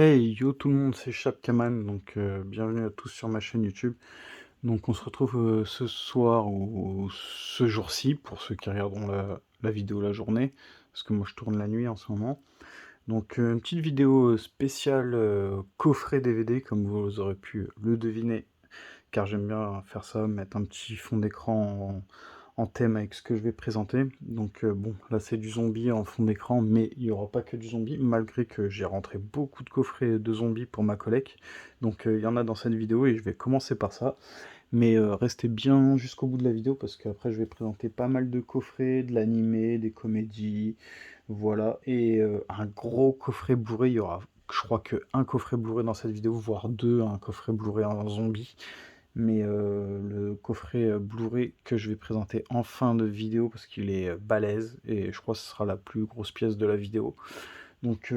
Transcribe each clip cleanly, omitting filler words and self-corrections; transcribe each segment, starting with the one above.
Hey yo tout le monde, c'est Chapkaman, donc bienvenue à tous sur ma chaîne YouTube. Donc on se retrouve ce soir ou ce jour-ci, pour ceux qui regarderont la vidéo la journée, parce que moi je tourne la nuit en ce moment. Donc une petite vidéo spéciale coffret DVD, comme vous aurez pu le deviner, car j'aime bien faire ça, mettre un petit fond d'écran en thème avec ce que je vais présenter. Donc bon, là c'est du zombie en fond d'écran, mais il n'y aura pas que du zombie, malgré que j'ai rentré beaucoup de coffrets de zombies pour ma collecte. Donc il y en a dans cette vidéo et je vais commencer par ça. Mais restez bien jusqu'au bout de la vidéo parce qu'après je vais présenter pas mal de coffrets, de l'animé, des comédies, voilà. Et un gros coffret Blu-ray, il y aura je crois que un coffret Blu-ray dans cette vidéo, voire deux, un coffret Blu-ray en zombie. Mais le coffret Blu-ray que je vais présenter en fin de vidéo parce qu'il est balèze et je crois que ce sera la plus grosse pièce de la vidéo. Donc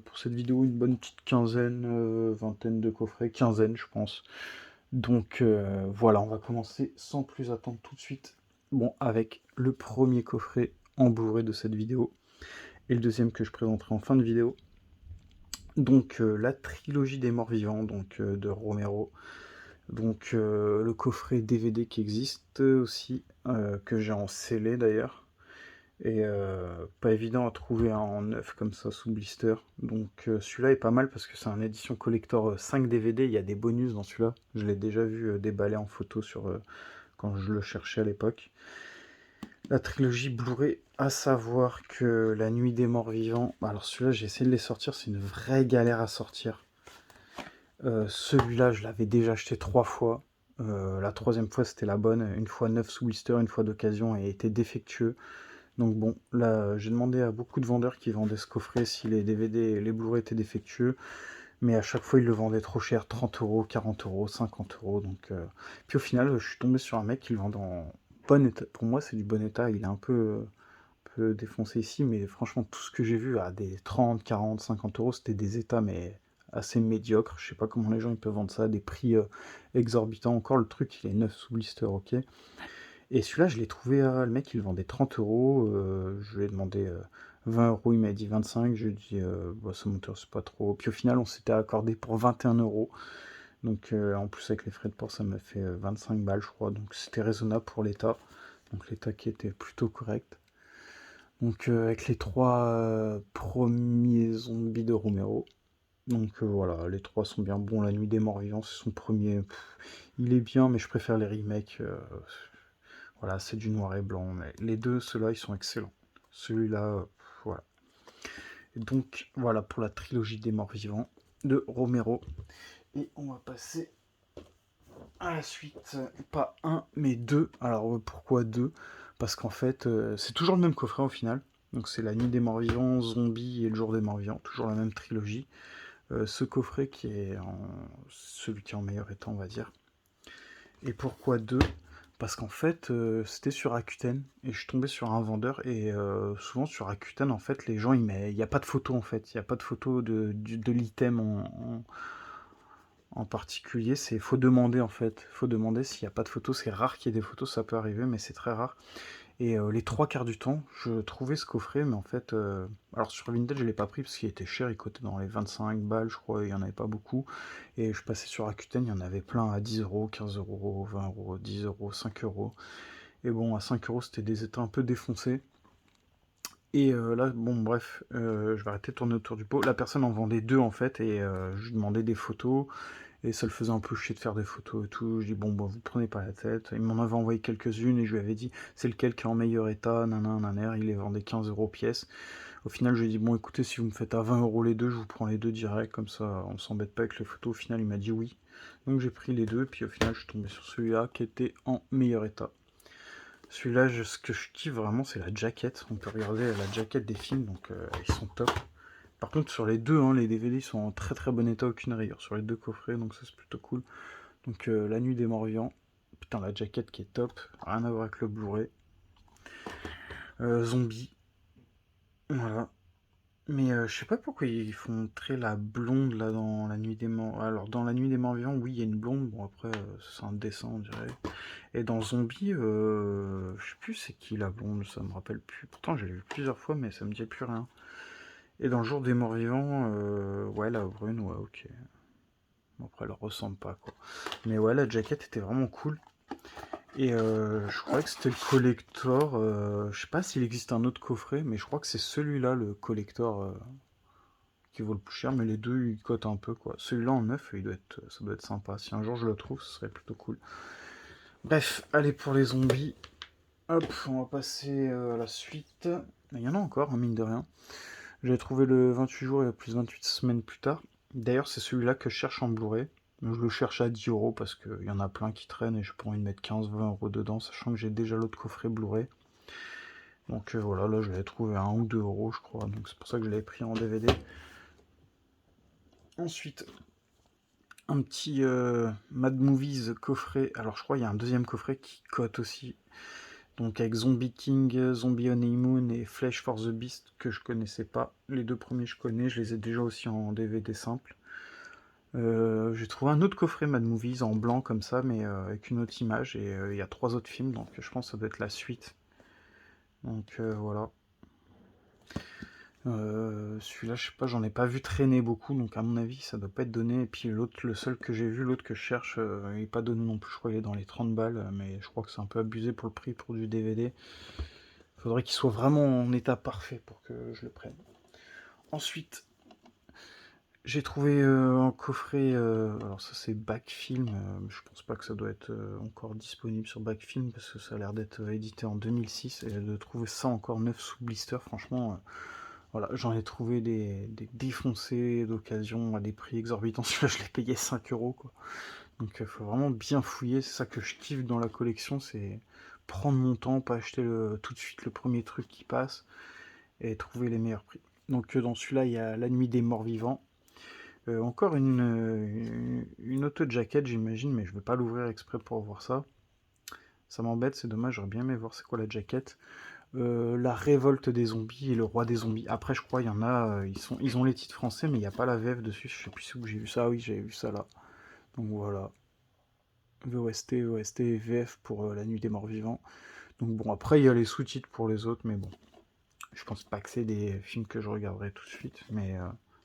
pour cette vidéo, une bonne petite quinzaine, vingtaine de coffrets, quinzaine je pense. Donc voilà, on va commencer sans plus attendre tout de suite. Bon, avec le premier coffret en Blu-ray de cette vidéo et le deuxième que je présenterai en fin de vidéo. Donc la trilogie des morts vivants, donc de Romero. Donc le coffret DVD qui existe aussi, que j'ai en scellé d'ailleurs, et pas évident à trouver en neuf comme ça sous blister. Donc celui-là est pas mal parce que c'est un édition collector 5 DVD, il y a des bonus dans celui-là. Je l'ai déjà vu déballer en photo quand je le cherchais à l'époque. La trilogie Blu-ray, à savoir que La Nuit des Morts Vivants, alors celui-là j'ai essayé de les sortir, c'est une vraie galère à sortir. Celui-là, je l'avais déjà acheté 3 fois. La troisième fois, c'était la bonne. Une fois neuf sous blister, une fois d'occasion et était défectueux. Donc bon, là, j'ai demandé à beaucoup de vendeurs qui vendaient ce coffret si les DVD et les Blu-ray étaient défectueux. Mais à chaque fois, ils le vendaient trop cher, 30 euros, 40 euros, 50 euros. Donc, puis au final, je suis tombé sur un mec qui le vend en bon état. Pour moi, c'est du bon état. Il est un peu défoncé ici, mais franchement, tout ce que j'ai vu à des 30, 40, 50 euros, c'était des états, mais assez médiocres. Je sais pas comment les gens ils peuvent vendre ça à des prix exorbitants. Encore, le truc, il est neuf sous blister, ok. Et celui-là, je l'ai trouvé, le mec, il le vendait 30 euros. Je lui ai demandé 20 euros, il m'a dit 25. Je lui ai dit, bah, ce monteur, c'est pas trop. Puis au final, on s'était accordé pour 21 euros. Donc, en plus, avec les frais de port, ça m'a fait 25 balles, je crois. Donc, c'était raisonnable pour l'état. Donc, l'état qui était plutôt correct. Donc avec les trois premiers zombies de Romero. Donc voilà, les trois sont bien bons. La Nuit des Morts Vivants, c'est son premier. Il est bien, mais je préfère les remakes. Voilà, c'est du noir et blanc. Mais les deux, ceux-là, ils sont excellents. Celui-là, voilà. Et donc voilà pour la trilogie des Morts Vivants de Romero. Et on va passer à la suite. Pas un, mais deux. Alors pourquoi deux? Parce qu'en fait, c'est toujours le même coffret au final. Donc c'est La Nuit des Morts Vivants, Zombie et Le Jour des Morts Vivants, toujours la même trilogie. Ce coffret qui est celui qui est en meilleur état, on va dire. Et pourquoi deux? Parce qu'en fait, c'était sur Rakuten et je suis tombé sur un vendeur et souvent sur Rakuten, en fait, les gens, il n'y a pas de photo en fait, il n'y a pas de photo de l'item en particulier, c'est faut demander en fait, faut demander s'il n'y a pas de photos, c'est rare qu'il y ait des photos, ça peut arriver, mais c'est très rare. Et les trois quarts du temps, je trouvais ce coffret, mais en fait, alors sur Vinted, je l'ai pas pris parce qu'il était cher, il coûtait dans les 25 balles, je crois, il y en avait pas beaucoup. Et je passais sur Rakuten, il y en avait plein à 10 euros, 15 euros, 20 euros, 10 euros, 5 euros. Et bon, à 5 euros, c'était des états un peu défoncés. Et là, bon, bref, je vais arrêter de tourner autour du pot. La personne en vendait deux en fait, et je lui demandais des photos. Et ça le faisait un peu chier de faire des photos et tout. Je dis, bon, vous prenez pas la tête. Il m'en avait envoyé quelques-unes et je lui avais dit, c'est lequel qui est en meilleur état, nanana, il les vendait 15 euros pièce. Au final, je lui ai dit, bon, écoutez, si vous me faites à 20 euros les deux, je vous prends les deux direct, comme ça, on s'embête pas avec les photos. Au final, il m'a dit oui. Donc j'ai pris les deux, puis au final, je suis tombé sur celui-là qui était en meilleur état. Celui-là, ce que je kiffe vraiment, c'est la jaquette. On peut regarder la jaquette des films, donc ils sont top. Par contre, sur les deux, hein, les DVD sont en très très bon état, aucune rayure sur les deux coffrets, donc ça c'est plutôt cool. Donc La Nuit des Morts Vivants, putain la jaquette qui est top, rien à voir avec le Blu-ray. Zombie, voilà. Mais je sais pas pourquoi ils font très la blonde là dans La Nuit des Morts. Alors dans La Nuit des Morts Vivants, oui il y a une blonde, bon après c'est un dessin on dirait. Et dans Zombie, je sais plus c'est qui la blonde, ça me rappelle plus. Pourtant j'ai vu plusieurs fois mais ça me dit plus rien. Et dans le jour des morts vivants, ouais, la brune, ouais, ok. Bon, après, elle ressemble pas, quoi. Mais ouais, la jaquette était vraiment cool. Et je crois que c'était le collector. Je sais pas s'il existe un autre coffret, mais je crois que c'est celui-là, le collector, qui vaut le plus cher. Mais les deux, ils cotent un peu, quoi. Celui-là en neuf, ça doit être sympa. Si un jour je le trouve, ce serait plutôt cool. Bref, allez pour les zombies. Hop, on va passer à la suite. Il y en a encore, hein, mine de rien. J'ai trouvé le 28 jours et plus 28 semaines plus tard. D'ailleurs, c'est celui-là que je cherche en Blu-ray. Je le cherche à 10 € parce qu'il y en a plein qui traînent et je pas envie de mettre 15-20 € dedans, sachant que j'ai déjà l'autre coffret Blu-ray. Donc voilà, là je l'avais trouvé à 1 ou 2 € je crois, donc c'est pour ça que je l'avais pris en DVD. Ensuite, un petit Mad Movies coffret. Alors je crois qu'il y a un deuxième coffret qui cote aussi. Donc avec Zombie King, Zombie Honeymoon et Flesh for the Beast que je connaissais pas. Les deux premiers je connais, je les ai déjà aussi en DVD simple. J'ai trouvé un autre coffret Mad Movies en blanc comme ça, mais avec une autre image, et il y a 3 autres films, donc je pense que ça doit être la suite. Donc voilà. Celui-là, je sais pas, j'en ai pas vu traîner beaucoup, donc à mon avis, ça doit pas être donné. Et puis l'autre, le seul que j'ai vu, l'autre que je cherche, il est pas donné non plus. Je crois qu'il est dans les 30 balles, mais je crois que c'est un peu abusé pour le prix pour du DVD. Faudrait qu'il soit vraiment en état parfait pour que je le prenne. Ensuite, j'ai trouvé un coffret, alors ça c'est Backfilm, je pense pas que ça doit être encore disponible sur Backfilm parce que ça a l'air d'être édité en 2006, et de trouver ça encore neuf sous blister, franchement, voilà, j'en ai trouvé des défoncés d'occasion à des prix exorbitants. Celui-là, je l'ai payé 5 € quoi. Donc faut vraiment bien fouiller, c'est ça que je kiffe dans la collection, c'est prendre mon temps, pas acheter tout de suite le premier truc qui passe, et trouver les meilleurs prix. Donc dans celui-là, il y a La Nuit des Morts Vivants. Encore une auto-jacket, j'imagine, mais je vais pas l'ouvrir exprès pour voir ça. Ça m'embête, c'est dommage, j'aurais bien aimé voir c'est quoi la jacket. La révolte des zombies et le roi des zombies. Après, je crois, il y en a, ils ont les titres français, mais il n'y a pas la VF dessus. Je sais plus où j'ai vu ça. Ah oui, j'avais vu ça là. Donc voilà. VOST, OST et VF pour La Nuit des Morts Vivants. Donc bon, après, il y a les sous-titres pour les autres, mais bon. Je pense pas que c'est des films que je regarderai tout de suite. Mais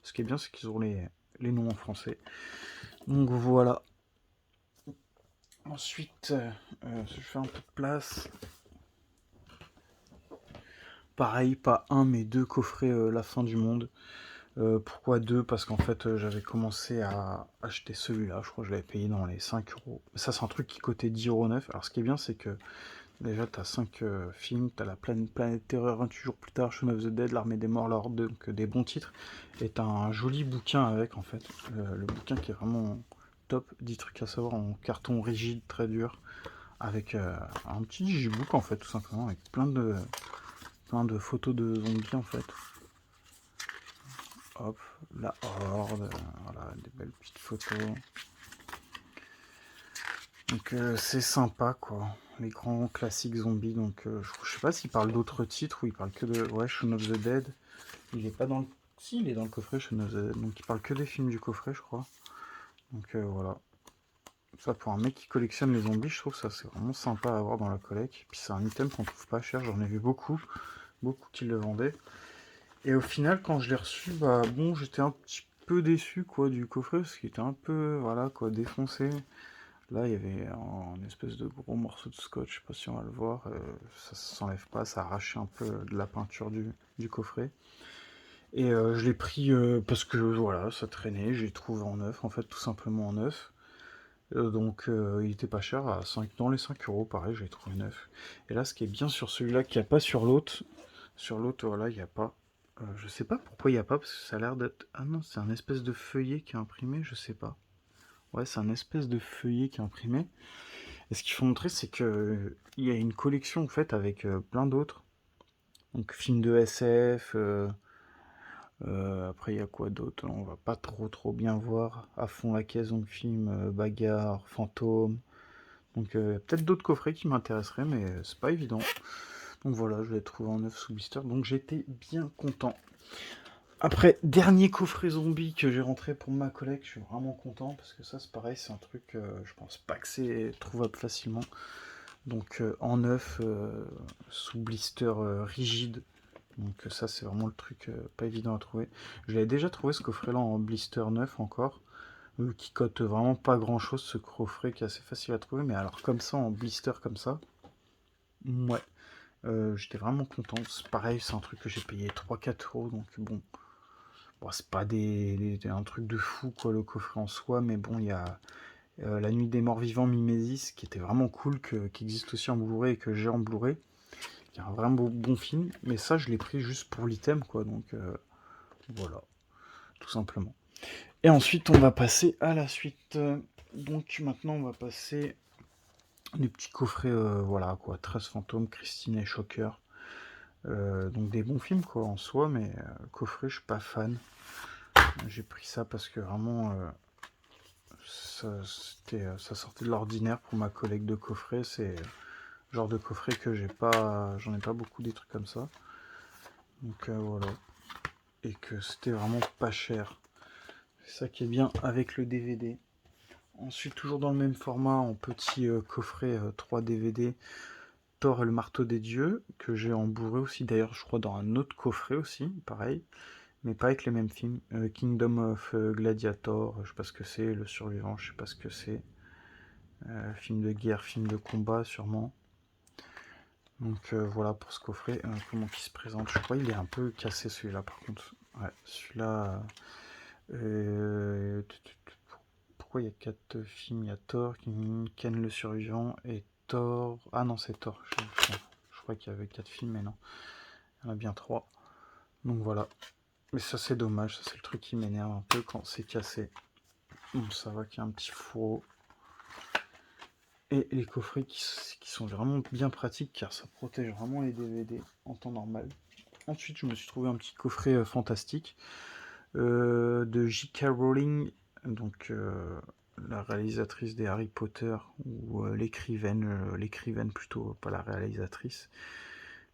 ce qui est bien, c'est qu'ils ont les noms en français. Donc voilà. Ensuite, je fais un peu de place. Pareil, pas un, mais deux coffrets La Fin du Monde. Pourquoi deux? Parce qu'en fait, j'avais commencé à acheter celui-là. Je crois que je l'avais payé dans les 5 €. Ça, c'est un truc qui coûtait 10 € neuf. Alors, ce qui est bien, c'est que déjà, t'as 5 films. T'as la Planète Terreur, 28 jours plus tard, Shaun of the Dead, L'Armée des Morts, la Horde, donc des bons titres. Et t'as un joli bouquin avec, en fait. Le bouquin qui est vraiment top. 10 trucs à savoir en carton rigide, très dur. Avec un petit digibook, en fait, tout simplement. Avec plein de photos de zombies, en fait. Hop, la horde, voilà, des belles petites photos. Donc c'est sympa quoi, les grands classiques zombies. Donc je sais pas s'il parle d'autres titres ou il parle que de... Ouais, Shaun of the Dead. Il est pas dans le... Si, il est dans le coffret, Shaun of the Dead. Donc il parle que des films du coffret, je crois. Donc voilà. Ça, pour un mec qui collectionne les zombies, je trouve ça c'est vraiment sympa à avoir dans la collecte. Puis c'est un item qu'on trouve pas cher, j'en ai vu beaucoup qui le vendaient. Et au final, quand je l'ai reçu, bah bon, j'étais un petit peu déçu quoi du coffret parce qu'il était un peu, voilà quoi, défoncé. Là, il y avait un espèce de gros morceau de scotch, je sais pas si on va le voir, ça s'enlève pas, ça arrachait un peu de la peinture du coffret. Et je l'ai pris parce que voilà, ça traînait, j'ai trouvé en neuf, en fait, tout simplement en neuf. Donc il était pas cher, à 5, dans les 5 € pareil, j'ai trouvé neuf. Et là, ce qui est bien sur celui-là, qu'il n'y a pas sur l'autre, voilà, il n'y a pas. Je sais pas pourquoi il n'y a pas, parce que ça a l'air d'être... Ah non, c'est un espèce de feuillet qui est imprimé, je sais pas. Ouais, c'est un espèce de feuillet qui est imprimé. Et ce qu'il faut montrer, c'est que il y a une collection en fait avec plein d'autres. Donc films de SF. Après, il y a quoi d'autre? On va pas trop bien voir à fond la caisse. Donc film, bagarre, fantôme. Donc peut-être d'autres coffrets qui m'intéresseraient, mais c'est pas évident. Donc voilà, je l'ai trouvé en neuf sous blister. Donc j'étais bien content. Après, dernier coffret zombie que j'ai rentré pour ma collecte, je suis vraiment content parce que ça, c'est pareil, c'est un truc, je pense pas que c'est trouvable facilement. Donc en neuf, sous blister rigide, Donc ça, c'est vraiment le truc pas évident à trouver. Je l'avais déjà trouvé ce coffret-là en blister neuf encore, qui cote vraiment pas grand-chose, ce coffret qui est assez facile à trouver, mais alors comme ça, en blister comme ça, ouais, j'étais vraiment content. C'est pareil, c'est un truc que j'ai payé 3-4 euros, donc bon, c'est pas un truc de fou, quoi, le coffret en soi, mais bon, il y a La Nuit des Morts Vivants Mimesis, qui était vraiment cool, qui existe aussi en Blu-ray et que j'ai en Blu-ray, qui est un vraiment bon film, mais ça, je l'ai pris juste pour l'item, quoi, donc voilà, tout simplement. Et ensuite, on va passer à la suite. Donc maintenant, on va passer des petits coffrets, voilà, quoi, 13 fantômes, Christine et Shocker. Donc des bons films, quoi, en soi, mais coffret, je suis pas fan. J'ai pris ça parce que vraiment, ça sortait de l'ordinaire pour ma collègue de coffrets. C'est le genre de coffret que j'en ai pas beaucoup des trucs comme ça. Donc voilà. Et que c'était vraiment pas cher. C'est ça qui est bien avec le DVD. Ensuite, toujours dans le même format, en petit coffret 3 DVD, Thor et le marteau des dieux, que j'ai en Blu-ray aussi, d'ailleurs, je crois, dans un autre coffret aussi, pareil, mais pas avec les mêmes films. Kingdom of Gladiator, je sais pas ce que c'est, Le Survivant, je sais pas ce que c'est. Film de guerre, film de combat, sûrement. Donc voilà pour ce coffret. Comment il se présente? Je crois qu'il est un peu cassé celui-là, par contre. Ouais, celui-là. Pourquoi il y a 4 films? Il y a Thor, Ken le survivant et Thor. Ah non, c'est Thor. Je crois qu'il y avait 4 films, mais non. Il y en a bien 3. Donc voilà. Mais ça, c'est dommage. Ça, c'est le truc qui m'énerve un peu quand c'est cassé. Bon, ça va qu'il y a un petit fourreau. Et les coffrets qui sont vraiment bien pratiques car ça protège vraiment les DVD en temps normal. Ensuite, je me suis trouvé un petit coffret fantastique de J.K. Rowling, donc la réalisatrice des Harry Potter, ou l'écrivaine plutôt, pas la réalisatrice.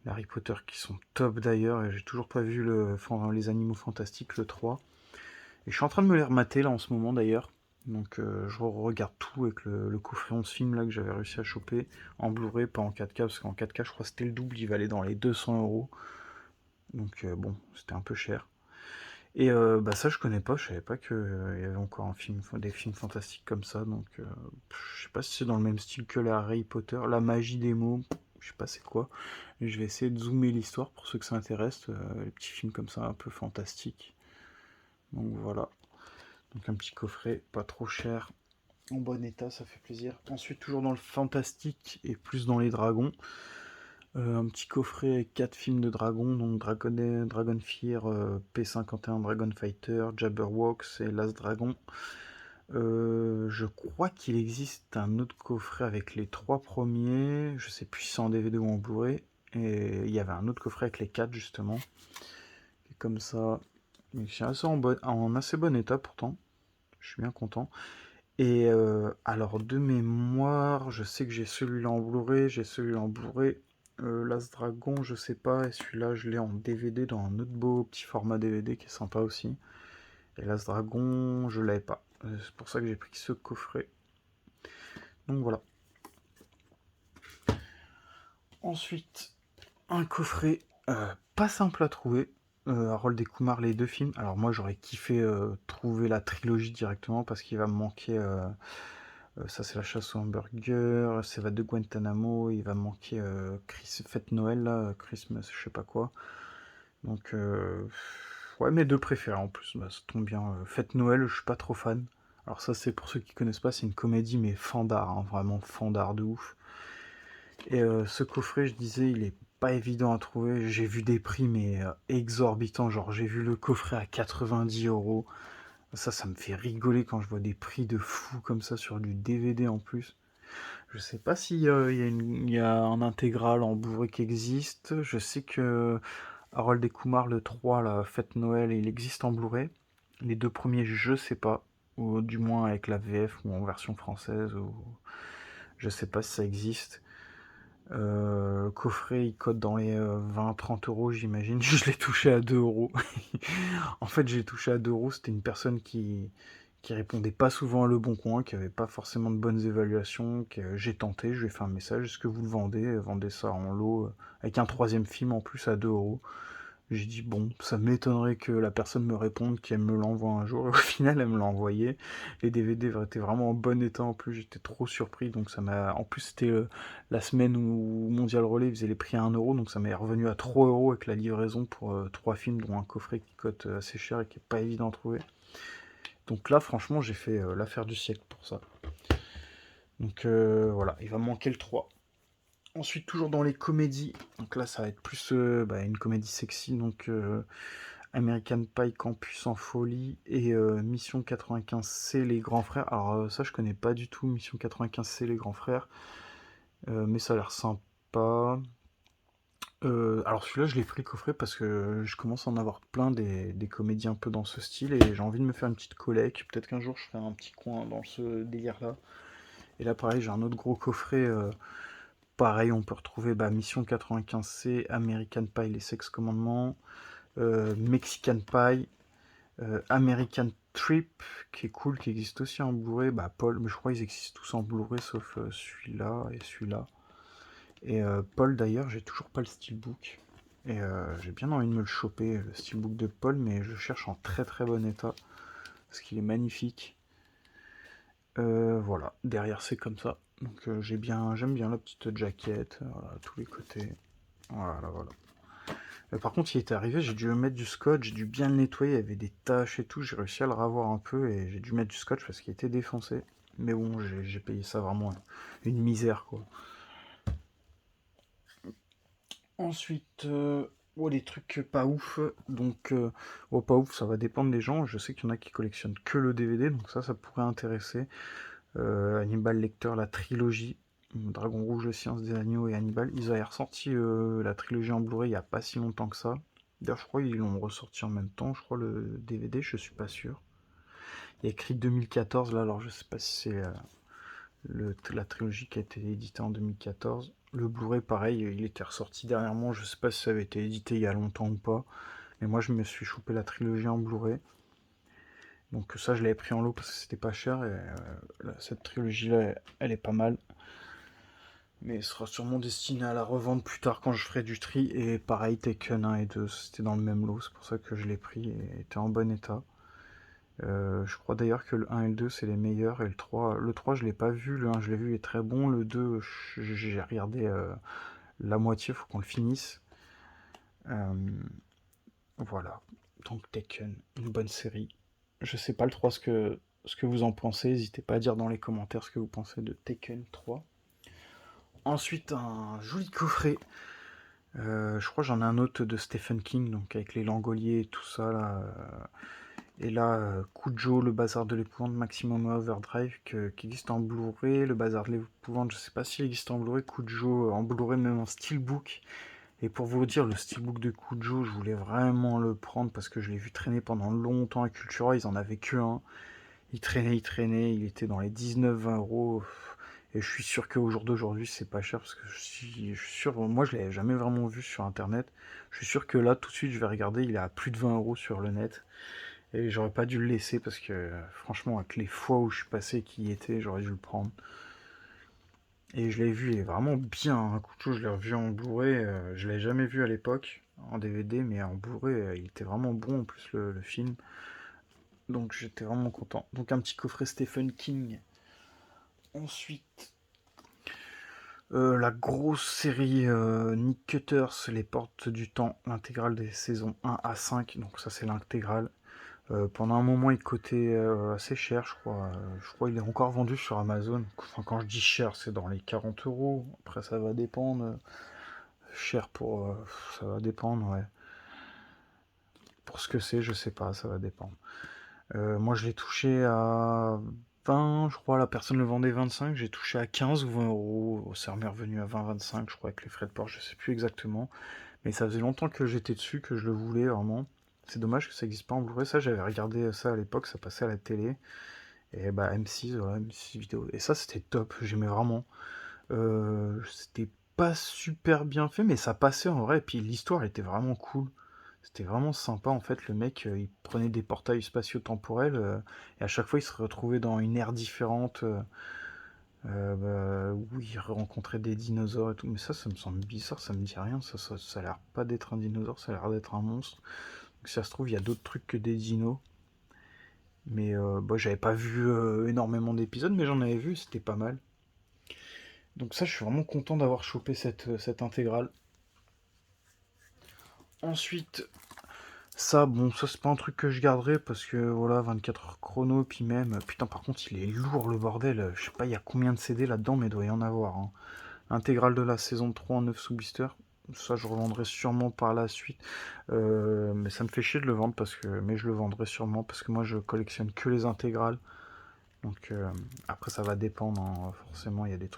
Les Harry Potter qui sont top d'ailleurs, et j'ai toujours pas vu les Animaux Fantastiques, le 3. Et je suis en train de me les remater là en ce moment d'ailleurs. Donc je regarde tout avec le coffret 11 films là que j'avais réussi à choper en Blu-ray, pas en 4K, parce qu'en 4K je crois que c'était le double, il valait dans les 200 euros. Donc bon, c'était un peu cher. Et bah ça je connais pas, je savais pas qu'il y avait encore des films fantastiques comme ça, donc je sais pas si c'est dans le même style que la Harry Potter, la magie des mots, je sais pas c'est quoi. Et je vais essayer de zoomer l'histoire pour ceux que ça intéresse, les petits films comme ça un peu fantastiques. Donc voilà. Donc un petit coffret, pas trop cher, en bon état, ça fait plaisir. Ensuite, toujours dans le fantastique et plus dans les dragons, un petit coffret avec 4 films de dragons, donc Dragonfear, P51 Dragon Fighter, Jabberwox et Last Dragon. Je crois qu'il existe un autre coffret avec les 3 premiers, je sais plus si c'est en DVD ou en Blu-ray, et il y avait un autre coffret avec les 4 justement, et comme ça, mais c'est en assez bon état pourtant, je suis bien content. Et alors de mémoire, je sais que j'ai celui-là en Blu-ray, j'ai celui-là en Blu-ray. Last Dragon, je sais pas, et celui-là je l'ai en DVD dans un autre beau petit format DVD qui est sympa aussi. Et Last Dragon, je l'avais pas. C'est pour ça que j'ai pris ce coffret. Donc voilà. Ensuite, un coffret pas simple à trouver. Harold et Kumar, les 2 films. Alors moi j'aurais kiffé trouver la trilogie directement parce qu'il va me manquer. Ça, c'est la chasse au hamburger, c'est va de Guantanamo, il va me manquer Fête Noël, là, Christmas, je sais pas quoi. Donc, ouais, mes 2 préférés en plus, bah, ça tombe bien. Fête Noël, je suis pas trop fan. Alors, ça, c'est pour ceux qui connaissent pas, c'est une comédie, mais fandard, hein, vraiment fandard de ouf. Et ce coffret, je disais, il est pas évident à trouver. J'ai vu des prix, mais exorbitants. Genre, j'ai vu le coffret à 90 euros. Ça me fait rigoler quand je vois des prix de fou comme ça sur du DVD en plus. Je sais pas s'il y a un intégral en Blu-ray qui existe. Je sais que Harold et Kumar, le 3, la fête Noël, il existe en Blu-ray. Les 2 premiers, je sais pas. Ou du moins avec la VF ou en version française. Ou... Je sais pas si ça existe. Coffret, il cote dans les 20-30 euros, j'imagine. Je l'ai touché à 2 euros. En fait, j'ai touché à 2 euros. C'était une personne qui répondait pas souvent à Le Bon Coin, qui avait pas forcément de bonnes évaluations, que j'ai tenté, je lui ai fait un message, est-ce que vous le vendez? Vendez ça en lot, avec un troisième film en plus à 2 euros. J'ai dit: «Bon, ça m'étonnerait que la personne me réponde, qu'elle me l'envoie un jour» et au final, elle me l'a envoyé. Les DVD étaient vraiment en bon état en plus, j'étais trop surpris donc ça m'a en plus, c'était, la semaine où Mondial Relais faisait les prix à 1 €, donc ça m'est revenu à 3 € avec la livraison pour, 3 films, dont un coffret qui coûte, assez cher et qui est pas évident à trouver. Donc là, franchement, j'ai fait, l'affaire du siècle pour ça. Donc voilà, il va me manquer le 3. Ensuite, toujours dans les comédies, donc là, ça va être plus une comédie sexy, donc American Pie Campus en folie et Mission 95C Les Grands Frères. Alors ça, je connais pas du tout Mission 95C Les Grands Frères, mais ça a l'air sympa. Alors celui-là, je l'ai pris le coffret parce que je commence à en avoir plein des comédies un peu dans ce style et j'ai envie de me faire une petite collecte. Peut-être qu'un jour, je ferai un petit coin dans ce délire-là. Et là, pareil, j'ai un autre gros coffret. Pareil, on peut retrouver Mission 95C, American Pie, les Sex Commandements, Mexican Pie, American Trip, qui est cool, qui existe aussi en Blu-ray. Paul, mais je crois qu'ils existent tous en Blu-ray sauf celui-là et celui-là. Et Paul, d'ailleurs, j'ai toujours pas le steelbook. Et j'ai bien envie de me le choper, le steelbook de Paul, mais je cherche en très très bon état, parce qu'il est magnifique. Voilà, derrière c'est comme ça. Donc j'aime bien la petite jaquette, voilà, à tous les côtés. Voilà, voilà. Par contre, il était arrivé, j'ai dû mettre du scotch, j'ai dû bien le nettoyer, il y avait des taches et tout, j'ai réussi à le ravoir un peu et j'ai dû mettre du scotch parce qu'il était défoncé. Mais bon, j'ai payé ça vraiment une misère, quoi. Ensuite, les trucs pas ouf, donc pas ouf, ça va dépendre des gens. Je sais qu'il y en a qui collectionnent que le DVD, donc ça pourrait intéresser. Hannibal Lecter, la trilogie, Dragon Rouge, Le Silence des Agneaux et Hannibal. Ils avaient ressorti la trilogie en Blu-ray il n'y a pas si longtemps que ça. D'ailleurs, je crois qu'ils l'ont ressorti en même temps. Je crois le DVD, je suis pas sûr. Il y a écrit 2014 là, alors je sais pas si c'est la trilogie qui a été éditée en 2014. Le Blu-ray, pareil, il était ressorti dernièrement. Je sais pas si ça avait été édité il y a longtemps ou pas. Mais moi, je me suis chopé la trilogie en Blu-ray. Donc ça, je l'avais pris en lot parce que c'était pas cher. Et cette trilogie-là, elle est pas mal. Mais ce sera sûrement destiné à la revente plus tard quand je ferai du tri. Et pareil, Taken 1 et 2, c'était dans le même lot. C'est pour ça que je l'ai pris et était en bon état. Je crois d'ailleurs que le 1 et le 2 c'est les meilleurs. Et le 3 je l'ai pas vu. Le 1 je l'ai vu, il est très bon. Le 2, j'ai regardé la moitié, faut qu'on le finisse. Euh, voilà. Donc Taken, une bonne série. Je sais pas le 3 ce que vous en pensez. N'hésitez pas à dire dans les commentaires ce que vous pensez de Taken 3. Ensuite, un joli coffret. Je crois que j'en ai un autre de Stephen King, donc avec les Langoliers et tout ça là. Et là, Cujo, le bazar de l'épouvante, Maximum Overdrive, qui existe en Blu-ray. Le bazar de l'épouvante, je sais pas s'il existe en Blu-ray. Cujo en Blu-ray, même en steelbook. Et pour vous dire, le steelbook de Cujo, je voulais vraiment le prendre parce que je l'ai vu traîner pendant longtemps à Cultura. Ils en avaient que un. Il traînait, il était dans les 19-20 €. Et je suis sûr qu'au jour d'aujourd'hui, c'est pas cher parce que je suis sûr, moi je l'avais jamais vraiment vu sur internet. Je suis sûr que là, tout de suite, je vais regarder, il est à plus de 20 € sur le net. Et j'aurais pas dû le laisser parce que franchement, avec les fois où je suis passé qui y était, j'aurais dû le prendre. Et je l'ai vu, il est vraiment bien. Un coup de chaud, je l'ai revu en Blu-ray. Je l'avais jamais vu à l'époque en DVD, mais en Blu-ray, il était vraiment bon en plus le film. Donc j'étais vraiment content. Donc un petit coffret Stephen King. Ensuite, la grosse série Nick Cutters, Les Portes du Temps, l'intégrale des saisons 1 à 5. Donc ça c'est l'intégrale. Pendant un moment, il coûtait assez cher, je crois. Je crois qu'il est encore vendu sur Amazon. Enfin, quand je dis cher, c'est dans les 40 €. Après, ça va dépendre. Cher pour... ça va dépendre, ouais. Pour ce que c'est, je sais pas, ça va dépendre. Moi, je l'ai touché à 20, je crois. La personne le vendait 25. J'ai touché à 15 ou 20 €. Ça m'est revenu à 20-25, je crois, avec les frais de port. Je sais plus exactement. Mais ça faisait longtemps que j'étais dessus, que je le voulais vraiment. C'est dommage que ça n'existe pas en Blu-ray. Ça, j'avais regardé ça à l'époque, ça passait à la télé. Et M6, voilà, M6 vidéo. Et ça, c'était top, j'aimais vraiment. C'était pas super bien fait, mais ça passait en vrai. Et puis l'histoire était vraiment cool. C'était vraiment sympa en fait. Le mec, il prenait des portails spatio-temporels et à chaque fois, il se retrouvait dans une ère différente. Oui, rencontrer des dinosaures et tout, mais ça me semble bizarre, ça me dit rien, ça a l'air pas d'être un dinosaure, ça a l'air d'être un monstre. Donc si ça se trouve, il y a d'autres trucs que des dinos. Mais j'avais pas vu énormément d'épisodes, mais j'en avais vu, c'était pas mal. Donc ça, je suis vraiment content d'avoir chopé cette intégrale. Ensuite, ça c'est pas un truc que je garderai parce que voilà, 24 heures chrono, puis même, putain, par contre, il est lourd le bordel. Je sais pas, il y a combien de CD là-dedans, mais il doit y en avoir, hein. Intégrale de la saison 3 en 9 sous blister. Ça, je revendrai sûrement par la suite. Mais ça me fait chier de le vendre mais je le vendrai sûrement parce que moi, je collectionne que les intégrales. Donc après, ça va dépendre, hein. Forcément, il y a les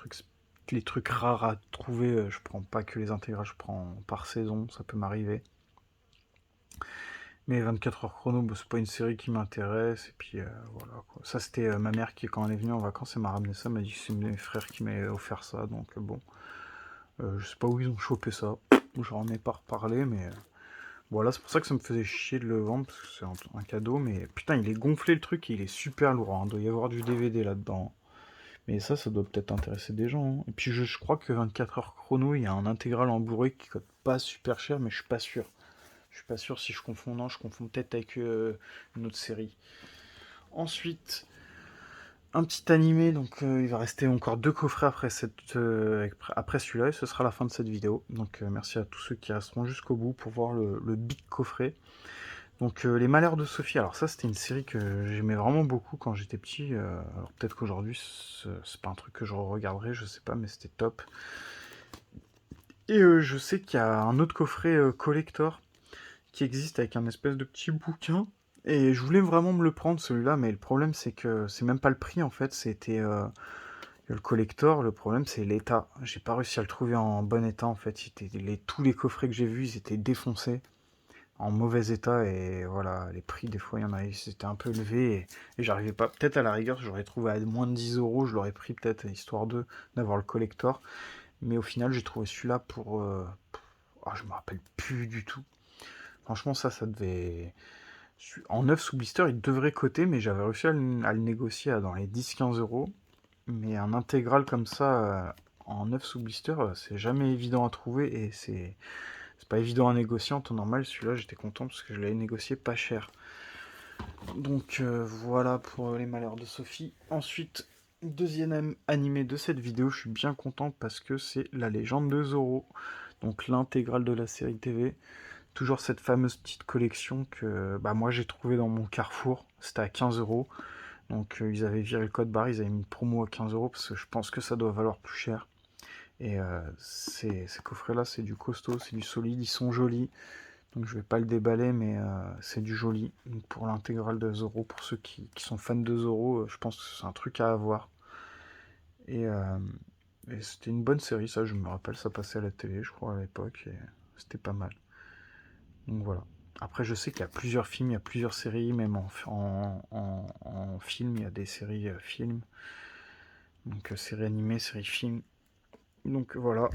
trucs rares à trouver. Je prends pas que les intégrales, je prends par saison. Ça peut m'arriver. Mais 24 heures chrono, c'est pas une série qui m'intéresse. Et puis voilà quoi. Ça, c'était ma mère qui, quand elle est venue en vacances, elle m'a ramené ça. Elle m'a dit que c'est mes frères qui m'avaient offert ça. Donc bon. Je sais pas où ils ont chopé ça. J'en ai pas reparlé, mais voilà, c'est pour ça que ça me faisait chier de le vendre, parce que c'est un cadeau. Mais putain, il est gonflé le truc, et il est super lourd, hein. Il doit y avoir du DVD là-dedans. Mais ça doit peut-être intéresser des gens, hein. Et puis je crois que 24 heures chrono, il y a un intégral en Blu-ray qui coûte pas super cher, mais je suis pas sûr. Je suis pas sûr si je confonds. Non, je confonds peut-être avec une autre série. Ensuite, un petit animé, donc il va rester encore 2 coffrets après celui-là, et ce sera la fin de cette vidéo. Donc merci à tous ceux qui resteront jusqu'au bout pour voir le big coffret. Donc Les Malheurs de Sophie, alors ça c'était une série que j'aimais vraiment beaucoup quand j'étais petit. Alors peut-être qu'aujourd'hui c'est pas un truc que je regarderai, je sais pas, mais c'était top. Et je sais qu'il y a un autre coffret collector qui existe avec un espèce de petit bouquin. Et je voulais vraiment me le prendre celui-là, mais le problème c'est que c'est même pas le prix en fait, c'était le collector. Le problème c'est l'état. J'ai pas réussi à le trouver en bon état en fait. Tous les coffrets que j'ai vus, ils étaient défoncés, en mauvais état, et voilà, les prix des fois il y en a, c'était un peu élevé, et j'arrivais pas. Peut-être à la rigueur, j'aurais trouvé à moins de 10 euros, je l'aurais pris peut-être histoire d'avoir le collector. Mais au final, j'ai trouvé celui-là pour. Je me rappelle plus du tout. Franchement, ça devait. En 9 sous blister, il devrait coter, mais j'avais réussi à le négocier dans les 10-15 euros. Mais un intégral comme ça, en 9 sous blister, c'est jamais évident à trouver, et c'est pas évident à négocier en temps normal. Celui-là, j'étais content parce que je l'avais négocié pas cher. Donc voilà pour Les Malheurs de Sophie. Ensuite, deuxième animé de cette vidéo, je suis bien content parce que c'est La Légende de Zorro. Donc l'intégrale de la série TV. Toujours cette fameuse petite collection que moi j'ai trouvé dans mon Carrefour. C'était à 15 euros. Donc ils avaient viré le code barre, ils avaient mis une promo à 15 euros parce que je pense que ça doit valoir plus cher. Et ces coffrets-là, c'est du costaud, c'est du solide, ils sont jolis. Donc je vais pas le déballer, mais c'est du joli. Donc pour l'intégrale de Zoro, pour ceux qui sont fans de Zoro, je pense que c'est un truc à avoir. Et, euh, et c'était une bonne série, ça je me rappelle, ça passait à la télé, je crois, à l'époque, et c'était pas mal. Donc voilà. Après, je sais qu'il y a plusieurs films, il y a plusieurs séries, même en film, il y a des séries films. Donc séries animées, séries films. Donc voilà.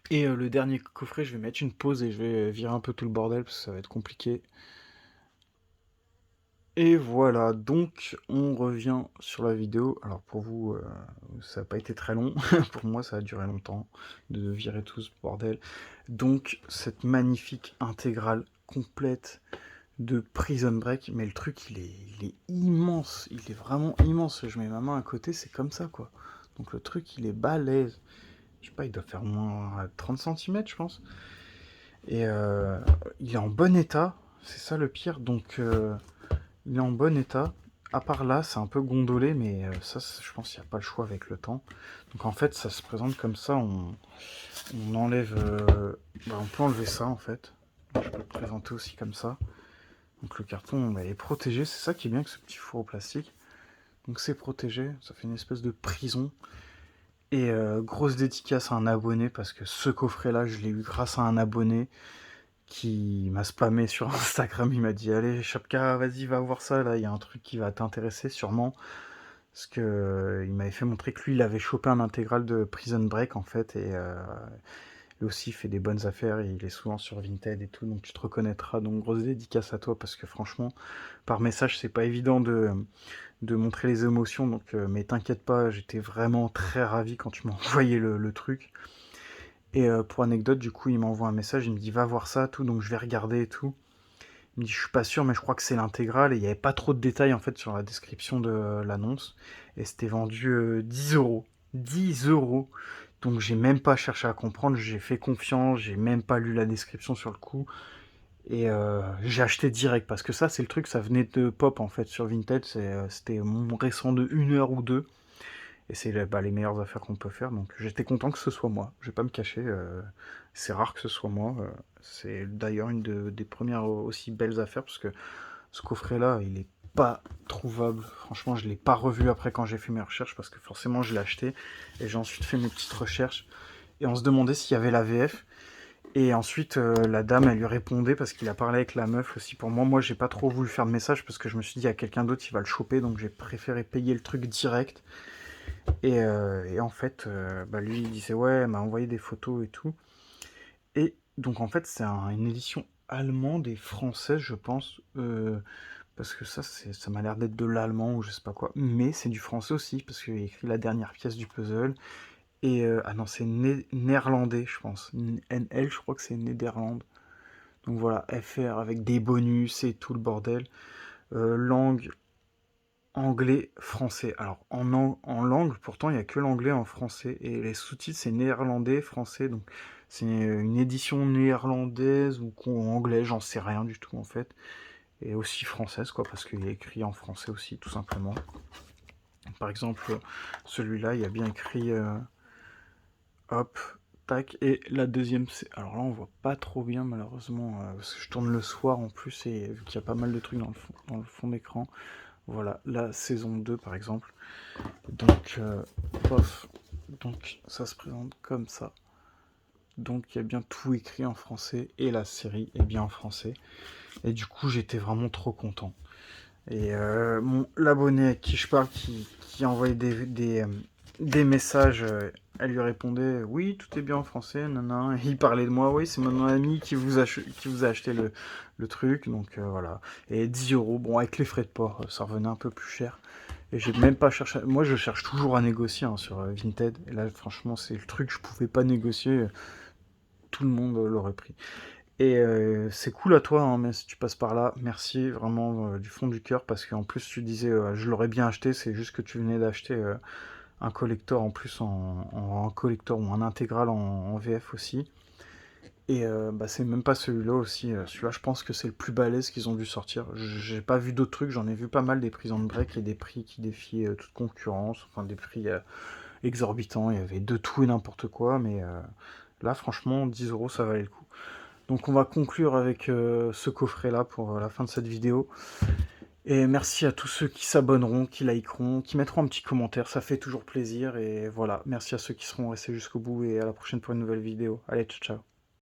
Et le dernier coffret, je vais mettre une pause et je vais virer un peu tout le bordel parce que ça va être compliqué. Et voilà, donc on revient sur la vidéo. Alors pour vous, ça n'a pas été très long. Pour moi, ça a duré longtemps de virer tout ce bordel. Donc cette magnifique intégrale complète de Prison Break. Mais le truc, il est immense. Il est vraiment immense. Je mets ma main à côté, c'est comme ça, quoi. Donc le truc, il est balèze. Je sais pas, il doit faire au moins 30 cm, je pense. Et il est en bon état. C'est ça le pire. Donc il est en bon état. À part là, c'est un peu gondolé, mais ça, je pense qu'il n'y a pas le choix avec le temps. Donc en fait, ça se présente comme ça. On enlève. On peut enlever ça en fait. Je peux le présenter aussi comme ça. Donc le carton, il est protégé. C'est ça qui est bien avec ce petit four au plastique. Donc c'est protégé. Ça fait une espèce de prison. Et grosse dédicace à un abonné, parce que ce coffret-là, je l'ai eu grâce à un abonné qui m'a spammé sur Instagram. Il m'a dit: allez Chapka, vas-y, va voir ça, là il y a un truc qui va t'intéresser sûrement, parce que il m'avait fait montrer que lui il avait chopé un intégral de Prison Break en fait, et lui aussi il fait des bonnes affaires, et il est souvent sur Vinted et tout, donc tu te reconnaîtras. Donc grosse dédicace à toi, parce que franchement par message c'est pas évident de montrer les émotions, donc mais t'inquiète pas, j'étais vraiment très ravi quand tu m'as envoyé le truc. Et pour anecdote, du coup, il m'envoie un message, il me dit: «Va voir ça, tout», donc je vais regarder et tout. Il me dit: «Je suis pas sûr, mais je crois que c'est l'intégrale», et il y avait pas trop de détails, en fait, sur la description de l'annonce, et c'était vendu 10 €. 10 €! Donc j'ai même pas cherché à comprendre, j'ai fait confiance, j'ai même pas lu la description sur le coup, et j'ai acheté direct, parce que ça, c'est le truc, ça venait de pop, en fait, sur Vinted, c'était mon récent de 1 heure ou 2, et c'est les meilleures affaires qu'on peut faire, donc j'étais content que ce soit moi, je vais pas me cacher, c'est rare que ce soit moi, c'est d'ailleurs une des premières aussi belles affaires, parce que ce coffret-là, il est pas trouvable, franchement, je l'ai pas revu après quand j'ai fait mes recherches, parce que forcément, je l'ai acheté, et j'ai ensuite fait mes petites recherches, et on se demandait s'il y avait la VF, et ensuite, la dame, elle lui répondait, parce qu'il a parlé avec la meuf aussi pour moi. Moi, j'ai pas trop voulu faire de message, parce que je me suis dit, à quelqu'un d'autre, il va le choper, donc j'ai préféré payer le truc direct. Et en fait, bah, lui, il disait, ouais, elle m'a envoyé des photos et tout. Et donc, en fait, c'est une édition allemande et française, je pense, parce que ça m'a l'air d'être de l'allemand ou je sais pas quoi. Mais c'est du français aussi, parce qu'il y a écrit la dernière pièce du puzzle. Et ah non, c'est néerlandais, je pense. NL, je crois que c'est Néderlande. Donc voilà, FR avec des bonus et tout le bordel. Langue, anglais, français. Alors en langue, pourtant, il n'y a que l'anglais en français. Et les sous-titres, c'est néerlandais, français. Donc c'est une édition néerlandaise ou anglais, j'en sais rien du tout en fait. Et aussi française, quoi, parce qu'il est écrit en français aussi, tout simplement. Par exemple, celui-là, il y a bien écrit... hop, tac, et la deuxième, c'est... Alors là, on voit pas trop bien, malheureusement, parce que je tourne le soir en plus, et vu qu'il y a pas mal de trucs dans le fond d'écran. Voilà, la saison 2, par exemple. Donc, pof, donc ça se présente comme ça. Donc, il y a bien tout écrit en français, et la série est bien en français. Et du coup, j'étais vraiment trop content. Et l'abonné à qui je parle, qui envoyait des messages, elle lui répondait oui, tout est bien en français, nanana. Et il parlait de moi, oui, c'est mon ami qui vous a acheté le truc, donc voilà. Et 10 €, bon, avec les frais de port, ça revenait un peu plus cher. Et j'ai même pas cherché. Moi, je cherche toujours à négocier hein, sur Vinted. Et là, franchement, c'est le truc, je pouvais pas négocier. Tout le monde l'aurait pris. Et c'est cool à toi, hein, mais si tu passes par là, merci vraiment du fond du cœur, parce qu'en plus tu disais je l'aurais bien acheté, c'est juste que tu venais d'acheter un collector en plus en collector ou un intégral en VF aussi. Et bah, c'est même pas celui-là aussi, celui-là je pense que c'est le plus balèze qu'ils ont dû sortir. J'ai pas vu d'autres trucs, j'en ai vu pas mal des prises de break et des prix qui défient toute concurrence, enfin des prix exorbitants, il y avait de tout et n'importe quoi, mais là franchement 10 € ça valait le coup. Donc on va conclure avec ce coffret-là pour la fin de cette vidéo. Et merci à tous ceux qui s'abonneront, qui likeront, qui mettront un petit commentaire, ça fait toujours plaisir. Et voilà, merci à ceux qui seront restés jusqu'au bout, et à la prochaine pour une nouvelle vidéo. Allez, ciao ciao.